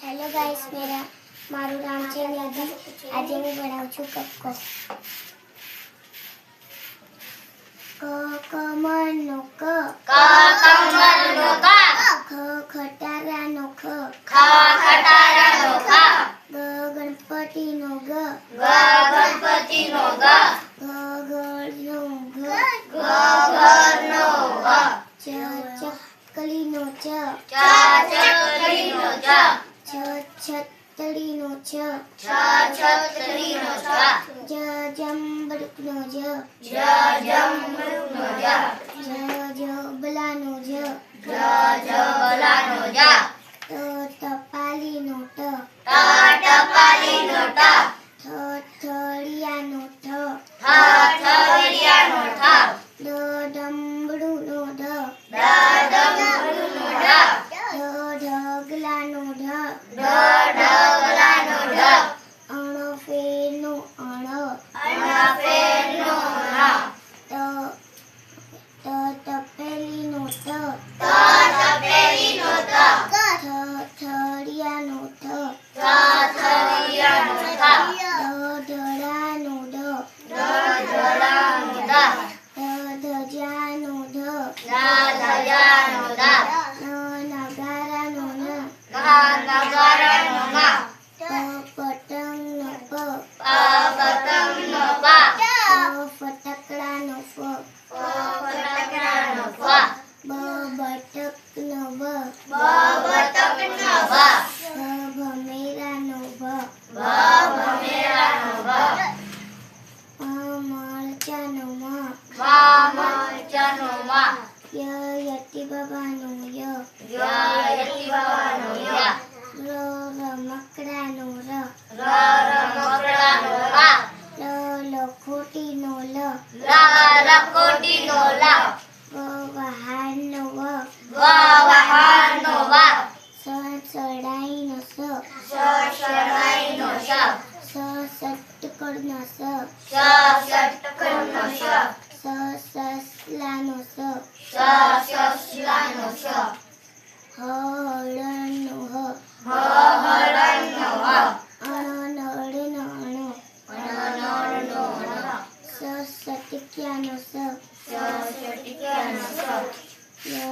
Hello guys, मारू नाम છે નિધિ। આજે હું બનાવું છું કક્કો। ક કમળનો ક, ક કમળનો ક, ખ ખટારાનો ખ, ખ ખટારાનો ખ, ગ ગણપતિનો ગ, ગ ગણપતિનો ગ, ઘ ઘરનો ઘ, ઘ ઘરનો ઘ, ચ ચકલીનો ચ, ચ ચકલીનો ચ, છ છતડીનો છ, છ છત્રીનો છ, જ જંબડકનો જ, જ જમરૂનો જ, જ જબલાનો જ, જ જબલાનો જ, ત ટપાલીનો ટ, ટ ટપાલીનો ટ, થ થળિયાનો થ, થ થળિયાનો થ, ડ ડમરૂનો ડ, ડ ડમરૂનો ડ, ઢ ઢગલાનો ઢ, ડ ઢગલાનો ઢ, અણ ફેરનો અણ, અણ ફેરનો અણ, ત તપેલીનો ત, ત તપેલીનો ત, થ થળિયાનો થ, થ થળિયાનો થ, ડ ઢળાનો ડ, ડ ઢળાનો ડ, ધજાનો ધ, ધ ધજાનો ધ, નગારાનો ન, નગારાનો ન, પતંગનો પ, પતંગનો પ, ફટાકડાનો ફ, ફટાકડાનો ફ, બટકનો બ, બતકનો ભ, ભમેરાનો ભ, ભમેરાનો ભ, મરચાનો મ, મરચાનો મ, યતિ બાબાનો ય, યતિ બાબાનો ય, રમકડાનો ર, રમકડાનો ર, લખોટીનો લ, લખોટીનો લ, વહાણનો વ, વહાણનો વ, સડાઈનો સ, સડાઈનો સ, સટકડનો સ, ષટકનો સ, સસલાનો સ, સસલાનો સ, હળનો હ, હળનો હ, અણનળનો અણ, અણનળનો અણ, સટિકિયાનો સ, સટિકિયાનો સ,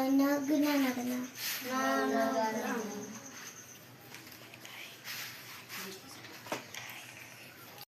નગ્ન નગ્ન,